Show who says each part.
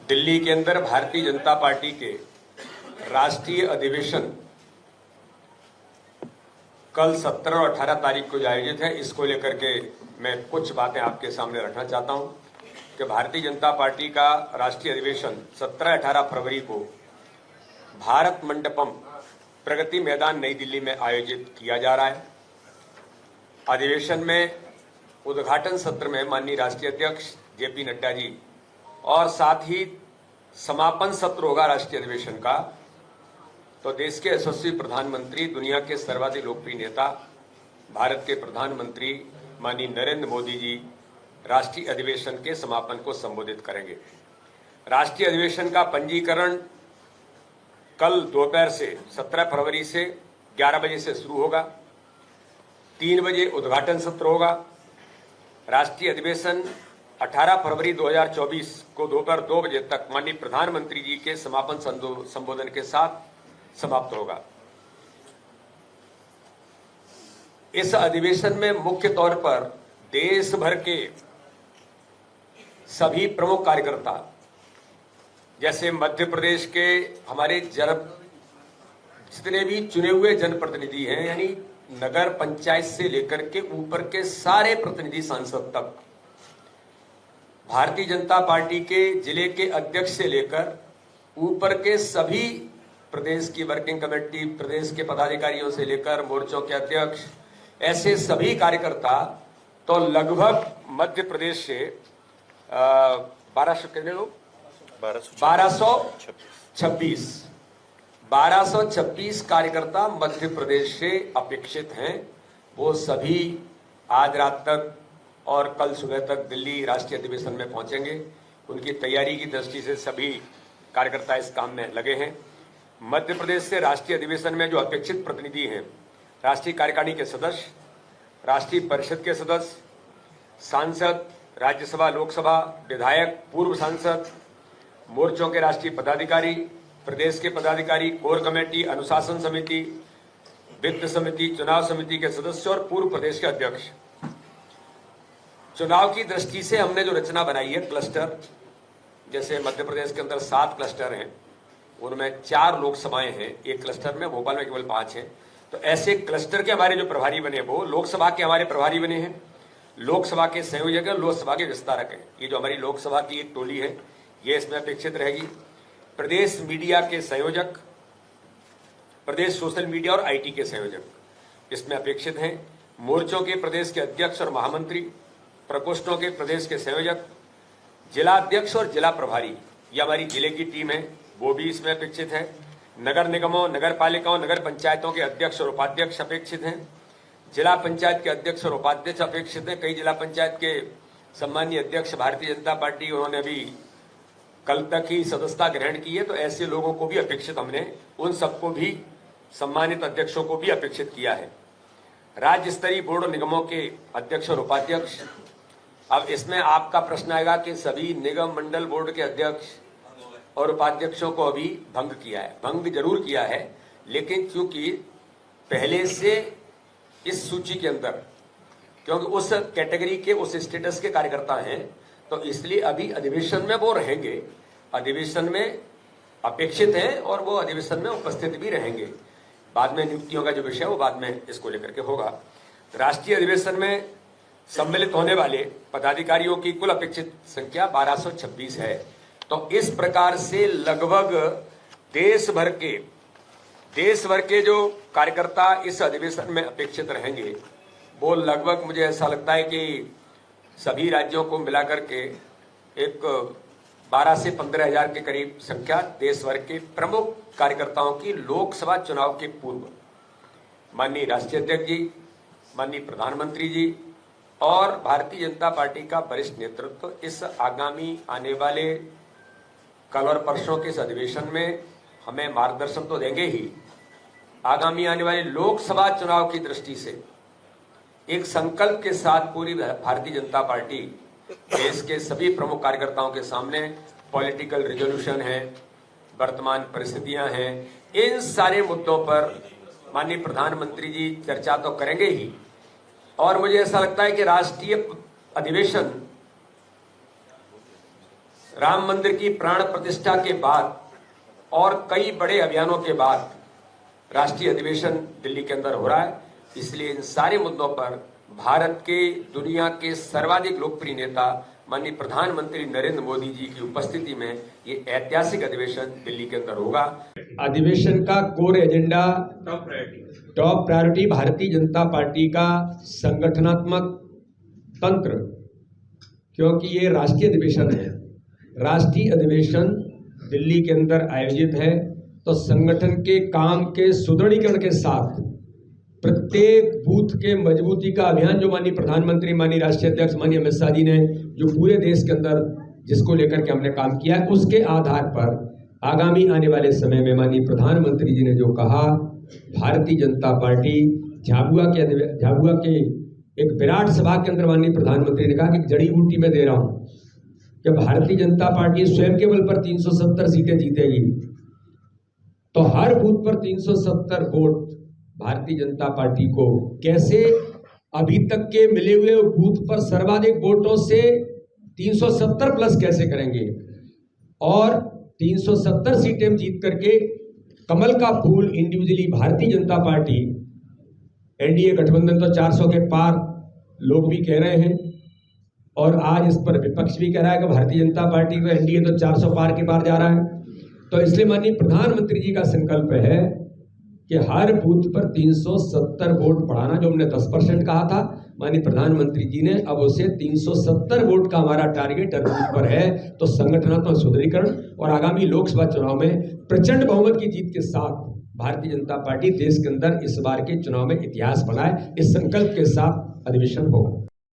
Speaker 1: दिल्ली के अंदर भारतीय जनता पार्टी के राष्ट्रीय अधिवेशन कल 17 और 18 तारीख को जो आयोजित है, इसको लेकर के मैं कुछ बातें आपके सामने रखना चाहता हूं कि भारतीय जनता पार्टी का राष्ट्रीय अधिवेशन 17-18 फरवरी को भारत मंडपम प्रगति मैदान नई दिल्ली में आयोजित किया जा रहा है। अधिवेशन में उद्घाटन सत्र में माननीय राष्ट्रीय अध्यक्ष जेपी नड्डा जी और साथ ही समापन सत्र होगा राष्ट्रीय अधिवेशन का। तो देश के यशस्वी प्रधानमंत्री, दुनिया के सर्वाधिक लोकप्रिय नेता, भारत के प्रधानमंत्री माननीय नरेंद्र मोदी जी राष्ट्रीय अधिवेशन के समापन को संबोधित करेंगे। राष्ट्रीय अधिवेशन का पंजीकरण कल दोपहर से 17 फरवरी से 11 बजे से शुरू होगा। 3 बजे उद्घाटन सत्र होगा। राष्ट्रीय अधिवेशन 18 फरवरी 2024 को दोपहर 2 बजे तक माननीय प्रधानमंत्री जी के समापन संबोधन के साथ समाप्त होगा। इस अधिवेशन में मुख्य तौर पर देश भर के सभी प्रमुख कार्यकर्ता, जैसे मध्य प्रदेश के हमारे जितने भी चुने हुए जनप्रतिनिधि हैं, यानी नगर पंचायत से लेकर के ऊपर के सारे प्रतिनिधि सांसद तक, भारतीय जनता पार्टी के जिले के अध्यक्ष से लेकर ऊपर के सभी प्रदेश की वर्किंग कमेटी, प्रदेश के पदाधिकारियों से लेकर मोर्चों के अध्यक्ष, ऐसे सभी कार्यकर्ता, तो लगभग मध्य प्रदेश से 1226 कार्यकर्ता मध्य प्रदेश से अपेक्षित हैं। वो सभी आज रात तक और कल सुबह तक दिल्ली राष्ट्रीय अधिवेशन में पहुंचेंगे। उनकी तैयारी की दृष्टि से सभी कार्यकर्ता इस काम में लगे हैं। मध्य प्रदेश से राष्ट्रीय अधिवेशन में जो अपेक्षित प्रतिनिधि हैं, राष्ट्रीय कार्यकारिणी के सदस्य, राष्ट्रीय परिषद के सदस्य, सांसद, राज्यसभा, लोकसभा, विधायक, पूर्व सांसद, मोर्चों के राष्ट्रीय पदाधिकारी, प्रदेश के पदाधिकारी, कोर कमेटी, अनुशासन समिति, वित्त समिति, चुनाव समिति के सदस्य और पूर्व प्रदेश के अध्यक्ष। चुनाव की दृष्टि से हमने जो रचना बनाई है क्लस्टर, जैसे मध्य प्रदेश के अंदर 7 क्लस्टर हैं, उनमें 4 लोकसभाएं हैं, एक क्लस्टर में, भोपाल में केवल 5 हैं। तो ऐसे क्लस्टर के हमारे जो प्रभारी बने वो लोकसभा के हमारे प्रभारी बने हैं, लोकसभा के संयोजक हैं, लोकसभा के विस्तारक हैं। ये जो हमारी लोकसभा की एक टोली है, ये इसमें अपेक्षित रहेगी। प्रदेश मीडिया के संयोजक, प्रदेश सोशल मीडिया और आईटी के संयोजक इसमें अपेक्षित हैं। मोर्चों के प्रदेश के अध्यक्ष और महामंत्री, प्रकोष्ठों के प्रदेश के संयोजक, जिला अध्यक्ष और जिला प्रभारी, ये हमारी जिले की टीम है, वो भी इसमें अपेक्षित है। नगर निगमों, नगर पालिकाओं, नगर पंचायतों के अध्यक्ष और उपाध्यक्ष अपेक्षित हैं। जिला पंचायत के अध्यक्ष और उपाध्यक्ष अपेक्षित हैं। कई जिला पंचायत के सम्मानीय अध्यक्ष भारतीय जनता पार्टी, उन्होंने अभी कल तक ही सदस्यता ग्रहण की है, तो ऐसे लोगों को भी अपेक्षित, हमने उन सबको भी, सम्मानित अध्यक्षों को भी अपेक्षित किया है। राज्य स्तरीय बोर्ड निगमों के अध्यक्ष और उपाध्यक्ष, अब इसमें आपका प्रश्न आएगा कि सभी निगम मंडल बोर्ड के अध्यक्ष और उपाध्यक्षों को अभी भंग किया है। भंग जरूर किया है, लेकिन चूंकि पहले से इस सूची के अंदर, क्योंकि उस कैटेगरी के, उस स्टेटस के कार्यकर्ता हैं, तो इसलिए अभी अधिवेशन में वो रहेंगे, अधिवेशन में अपेक्षित हैं और वो अधिवेशन में उपस्थित भी रहेंगे। बाद में नियुक्तियों का जो विषय है वो बाद में इसको लेकर के होगा। राष्ट्रीय अधिवेशन में सम्मिलित होने वाले पदाधिकारियों की कुल अपेक्षित संख्या 1226 है। तो इस प्रकार से लगभग देश भर के जो कार्यकर्ता इस अधिवेशन में अपेक्षित रहेंगे, वो लगभग, मुझे ऐसा लगता है कि सभी राज्यों को मिलाकर के एक 12 से 15 हजार के करीब संख्या देश भर के प्रमुख कार्यकर्ताओं की लोकसभा चुनाव के पूर्व माननीय राष्ट्रीय अध्यक्ष जी, माननीय प्रधानमंत्री जी और भारतीय जनता पार्टी का वरिष्ठ नेतृत्व इस आगामी आने वाले कल और परसों के इस अधिवेशन में हमें मार्गदर्शन तो देंगे ही। आगामी आने वाले लोकसभा चुनाव की दृष्टि से एक संकल्प के साथ पूरी भारतीय जनता पार्टी देश के सभी प्रमुख कार्यकर्ताओं के सामने पॉलिटिकल रिजोल्यूशन है, वर्तमान परिस्थितियां हैं, इन सारे मुद्दों पर माननीय प्रधानमंत्री जी चर्चा तो करेंगे ही। और मुझे ऐसा लगता है कि राष्ट्रीय अधिवेशन राम मंदिर की प्राण प्रतिष्ठा के बाद और कई बड़े अभियानों के बाद राष्ट्रीय अधिवेशन दिल्ली के अंदर हो रहा है। इसलिए इन सारे मुद्दों पर भारत के दुनिया के सर्वाधिक लोकप्रिय नेता माननीय प्रधानमंत्री नरेंद्र मोदी जी की उपस्थिति में ये ऐतिहासिक अधिवेशन दिल्ली के अंदर होगा। अधिवेशन का core agenda top priority Bharatiya Janata party का संगठनात्मक तंत्र, क्योंकि ये राष्ट्रीय अधिवेशन है, राष्ट्रीय अधिवेशन दिल्ली के अंदर आयोजित है, तो संगठन के काम के सुदृढ़ीकरण के साथ प्रत्येक बूथ के मजबूती का अभियान जो माननीय प्रधानमंत्री, माननीय राष्ट्रीय अध्यक्ष माननीय अमित शाह जी ने जो पूरे देश के अंदर जिसको लेकर के हमने काम किया है, उसके आधार पर आगामी आने वाले समय में माननीय प्रधानमंत्री जी ने जो कहा, भारतीय जनता पार्टी झाबुआ के एक विराट सभा के अंदर माननीय प्रधानमंत्री ने कहा कि जड़ी बूटी में दे रहा हूं कि भारतीय जनता पार्टी स्वयं के बल पर 370 सीटें जीतेगी, तो हर बूथ पर 370 वोट भारतीय जनता पार्टी को कैसे अभी तक के मिले हुए बूथ पर सर्वाधिक वोटों से 370 प्लस कैसे करेंगे और 370 सीटें जीत करके कमल का फूल individually Bharatiya Janata party, NDA गठबंधन तो 400 के पार लोग भी कह रहे हैं और आज इस पर विपक्ष भी कह रहा है कि भारतीय जनता पार्टी को एनडीए तो 400 पार के पार जा रहा है। तो इसलिए माननीय प्रधानमंत्री जी का संकल्प है कि हर बूथ पर 370 वोट बढ़ाना, जो हमने 10% कहा था, माननीय प्रधानमंत्री जी ने अब उसे 370 वोट का हमारा टारगेट हर बूथ पर है। तो संगठनात्मक सुदृढ़ीकरण और आगामी लोकसभा चुनाव में प्रचंड बहुमत की जीत के साथ भारतीय जनता पार्टी देश के अंदर इस बार के चुनाव में इतिहास बनाए, इस संकल्प के साथ अधिवेशन होगा।